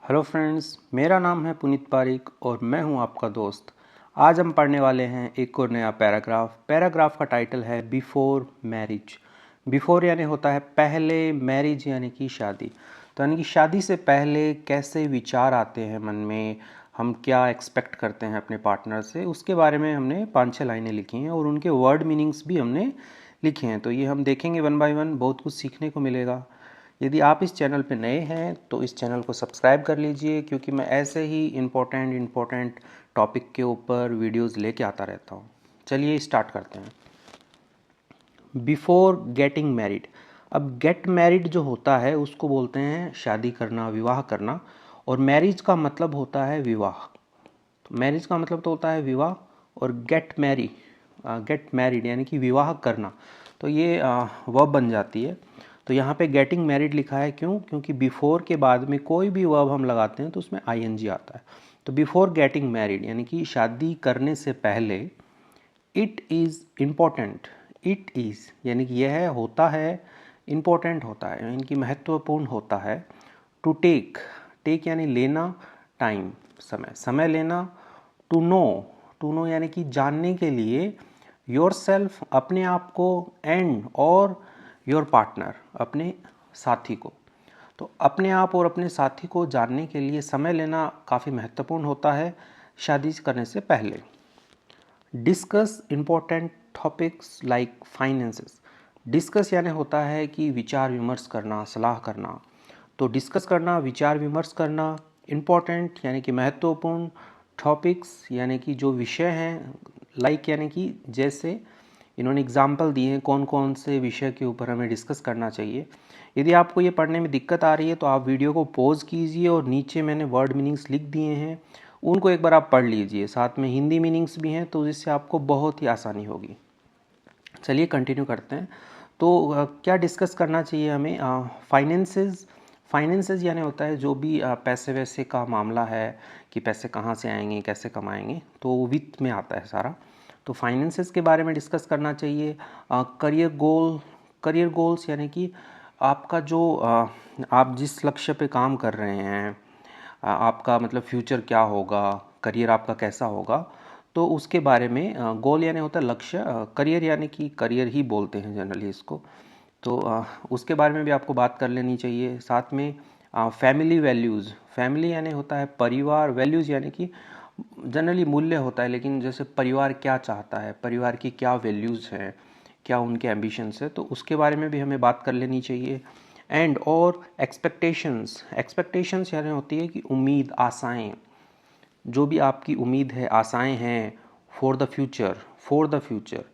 Hello friends, मेरा नाम है पुनीत पारिक और मैं हूं आपका दोस्त। आज हम पढ़ने वाले हैं एक और नया पैराग्राफ का टाइटल है बिफोर मैरिज। बिफोर यानी होता है पहले, मैरिज यानी कि शादी। तो यानी कि शादी से पहले कैसे विचार आते हैं मन में, हम क्या एक्सपेक्ट करते हैं अपने पार्टनर से, उसके बारे में हमने 5-6 लाइनें लिखी हैं और उनके वर्ड मीनिंग्स भी हमने लिखे हैं। तो ये हम देखेंगे वन बाय वन, बहुत कुछ सीखने को मिलेगा। यदि आप इस चैनल पर नए हैं तो इस चैनल को सब्सक्राइब कर लीजिए, क्योंकि मैं ऐसे ही इम्पोर्टेंट टॉपिक के ऊपर वीडियोस लेके आता रहता हूँ। चलिए स्टार्ट करते हैं। Before getting married. अब गेट मैरिड जो होता है उसको बोलते हैं शादी करना, विवाह करना। और मैरिज का मतलब होता है विवाह। तो मैरिज का मतलब तो होता है विवाह, और गेट मैरिड यानी कि विवाह करना। तो ये वर्ब बन जाती है। तो यहाँ पे गेटिंग मैरिड लिखा है, क्यों? क्योंकि बिफोर के बाद में कोई भी वर्ब हम लगाते हैं तो उसमें आईएनजी आता है। तो बिफोर गेटिंग मैरिड यानी कि शादी करने से पहले it is important. It is यानी कि यह होता है, इम्पोर्टेंट होता है यानी कि महत्वपूर्ण होता है। टू टेक यानी लेना, टाइम समय लेना। टू नो यानी कि जानने के लिए। योर सेल्फ अपने आप को, एंड और योर पार्टनर अपने साथी को। तो अपने आप और अपने साथी को जानने के लिए समय लेना काफ़ी महत्वपूर्ण होता है शादी करने से पहले। Discuss important topics like finances. Discuss यानी होता है कि विचार विमर्श करना, सलाह करना। तो डिस्कस करना, विचार विमर्श करना। इम्पोर्टेंट यानी कि महत्वपूर्ण। टॉपिक्स यानी कि जो विषय हैं। लाइक यानी कि जैसे इन्होंने एग्जाम्पल दिए हैं कौन कौन से विषय के ऊपर हमें डिस्कस करना चाहिए। यदि आपको ये पढ़ने में दिक्कत आ रही है तो आप वीडियो को पॉज कीजिए और नीचे मैंने वर्ड मीनिंग्स लिख दिए हैं, उनको एक बार आप पढ़ लीजिए। साथ में हिंदी मीनिंग्स भी हैं, तो इससे आपको बहुत ही आसानी होगी। चलिए कंटिन्यू करते हैं। तो क्या डिस्कस करना चाहिए हमें? फाइनेंसेस यानी होता है जो भी पैसे वैसे का मामला है, कि पैसे कहाँ से आएंगे, कैसे कमाएंगे, तो वो वित्त में आता है सारा। तो फाइनेंसेस के बारे में डिस्कस करना चाहिए। करियर गोल्स यानी कि आपका जो आप जिस लक्ष्य पे काम कर रहे हैं, आपका मतलब फ्यूचर क्या होगा, करियर आपका कैसा होगा, तो उसके बारे में। गोल यानी होता है लक्ष्य, करियर यानी कि करियर ही बोलते हैं जनरली इसको। तो उसके बारे में भी आपको बात कर लेनी चाहिए। साथ में फैमिली वैल्यूज़। फैमिली यानी होता है परिवार, वैल्यूज़ यानी कि जनरली मूल्य होता है, लेकिन जैसे परिवार क्या चाहता है, परिवार की क्या वैल्यूज़ हैं, क्या उनके एम्बिशंस है, तो उसके बारे में भी हमें बात कर लेनी चाहिए। एंड और एक्सपेक्टेशंस यानी होती है कि उम्मीद, आशाएं। जो भी आपकी उम्मीद है, आशाएं हैं फॉर द फ्यूचर।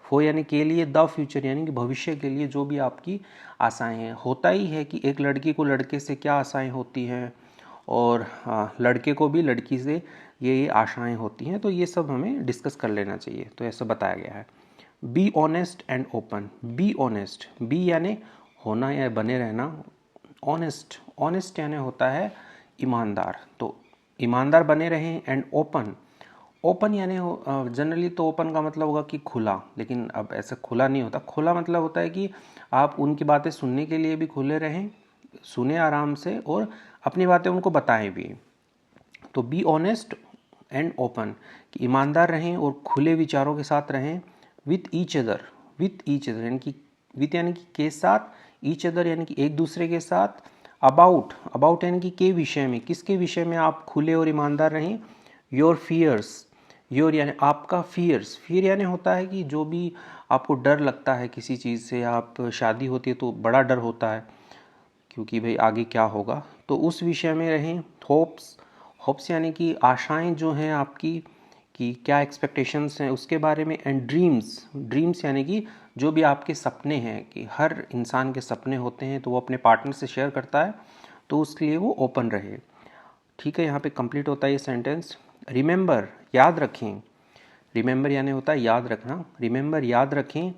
फॉर यानी के लिए, द फ्यूचर यानी कि भविष्य के लिए जो भी आपकी आशाएं हैं। होता ही है कि एक लड़की को लड़के से क्या आशाएं होती हैं, और लड़के को भी लड़की से ये आशाएं होती हैं। तो ये सब हमें डिस्कस कर लेना चाहिए। तो ऐसा बताया गया है। Be honest and open. Be honest, be यानी होना या बने रहना। ऑनेस्ट यानी होता है ईमानदार। तो ईमानदार बने रहें। एंड ओपन यानी जनरली तो ओपन का मतलब होगा कि खुला, लेकिन अब ऐसा खुला नहीं होता। खुला मतलब होता है कि आप उनकी बातें सुनने के लिए भी खुले रहें, सुने आराम से, और अपनी बातें उनको बताएं भी। तो बी ऑनेस्ट एंड ओपन, कि ईमानदार रहें और खुले विचारों के साथ रहें। विथ ईच अदर यानी कि विथ यानी कि के साथ, ईच अदर यानी कि एक दूसरे के साथ। अबाउट यानी कि के विषय में, किसके विषय में आप खुले और ईमानदार रहें। योर फियर्स, योर यानी आपका, फियर यानी होता है कि जो भी आपको डर लगता है किसी चीज़ से, आप शादी होती है तो बड़ा डर होता है क्योंकि भाई आगे क्या होगा, तो उस विषय में रहें। होप्स यानी कि आशाएं जो हैं आपकी, कि क्या एक्सपेक्टेशंस हैं उसके बारे में। एंड ड्रीम्स यानी कि जो भी आपके सपने हैं, कि हर इंसान के सपने होते हैं तो वो अपने पार्टनर से शेयर करता है, तो उसके लिए वो ओपन रहे। ठीक है, यहाँ पे कंप्लीट होता है ये सेंटेंस। रिमेंबर याद रखें। रिमेंबर यानी होता है याद रखना। रिमेंबर याद रखें।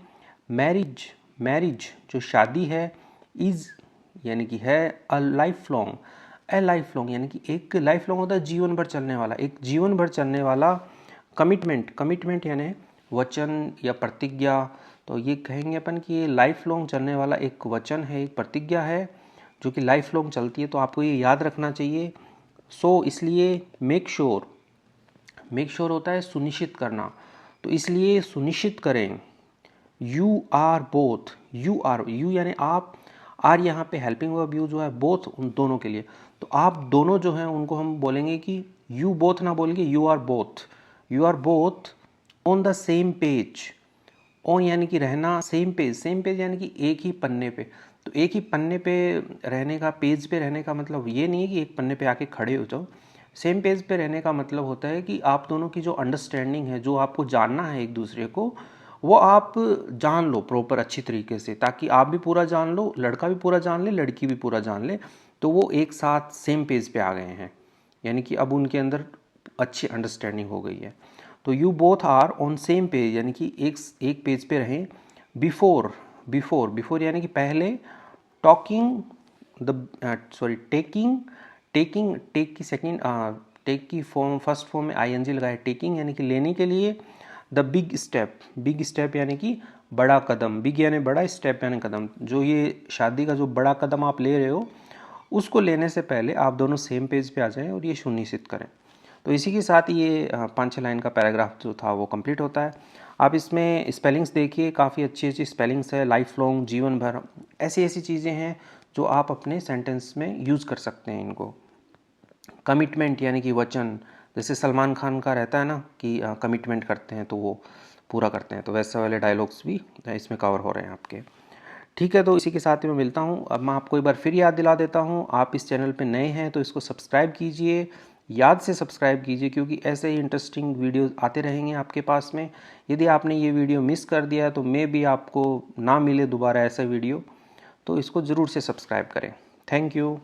मैरिज जो शादी है, इज़ यानी कि है, अ लाइफ लॉन्ग यानी कि एक लाइफ लॉन्ग होता है जीवन भर चलने वाला, एक जीवन भर चलने वाला कमिटमेंट यानी वचन या प्रतिज्ञा। तो ये कहेंगे अपन कि ये लाइफ लॉन्ग चलने वाला एक वचन है, एक प्रतिज्ञा है जो कि लाइफ लॉन्ग चलती है। तो आपको ये याद रखना चाहिए सो इसलिए मेक श्योर होता है सुनिश्चित करना, तो इसलिए सुनिश्चित करें यू आर बोथ, यू यानी आप, आर यहाँ पे हेल्पिंग वर्ब यूज हुआ है बोथ उन दोनों के लिए, तो आप दोनों जो हैं उनको हम बोलेंगे कि यू बोथ ना बोलेंगे you are both on the same page. On यानी कि रहना, सेम पेज यानी कि एक ही पन्ने पे, तो एक ही पन्ने पे रहने का, पेज पे रहने का मतलब ये नहीं है कि एक पन्ने पे आके खड़े हो जाओ। सेम पेज पे रहने का मतलब होता है कि आप दोनों की जो अंडरस्टैंडिंग है, जो आपको जानना है एक दूसरे को, वो आप जान लो प्रॉपर अच्छी तरीके से, ताकि आप भी पूरा जान लो, लड़का भी पूरा जान ले, लड़की भी पूरा जान ले, तो वो एक साथ सेम पेज पे आ गए हैं, यानी कि अब उनके अंदर अच्छी अंडरस्टैंडिंग हो गई है। तो you both are on same page यानी कि एक पेज पे रहें। बिफोर यानी कि पहले, टॉकिंग टेक की सेकंड, टेक की फॉर्म फर्स्ट फॉर्म में आईएनजी लगाए, टेकिंग यानी कि लेने के लिए। द बिग स्टेप यानी कि बड़ा कदम, बिग यानी बड़ा, स्टेप यानी कदम, जो ये शादी का जो बड़ा कदम आप ले रहे हो उसको लेने से पहले आप दोनों सेम पेज पे आ जाएं और ये सुनिश्चित करें। तो इसी के साथ ये 5-6 लाइन का पैराग्राफ जो था वो कंप्लीट होता है। आप इसमें स्पेलिंग्स देखिए, काफ़ी अच्छी अच्छी स्पेलिंग्स है, लाइफ लॉन्ग, जीवन भर, ऐसी ऐसी चीज़ें हैं जो आप अपने सेंटेंस में यूज़ कर सकते हैं इनको। कमिटमेंट यानी कि वचन, जैसे सलमान खान का रहता है ना कि कमिटमेंट करते हैं तो वो पूरा करते हैं, तो वैसे वाले डायलॉग्स भी इसमें कवर हो रहे हैं आपके। ठीक है, तो इसी के साथ ही मैं मिलता हूँ। अब मैं आपको एक बार फिर याद दिला देता हूँ, आप इस चैनल पे नए हैं तो इसको सब्सक्राइब कीजिए, याद से सब्सक्राइब कीजिए, क्योंकि ऐसे ही इंटरेस्टिंग वीडियो आते रहेंगे आपके पास में। यदि आपने ये वीडियो मिस कर दिया तो मे भी आपको ना मिले दोबारा ऐसा वीडियो, तो इसको ज़रूर से सब्सक्राइब करें। Thank you.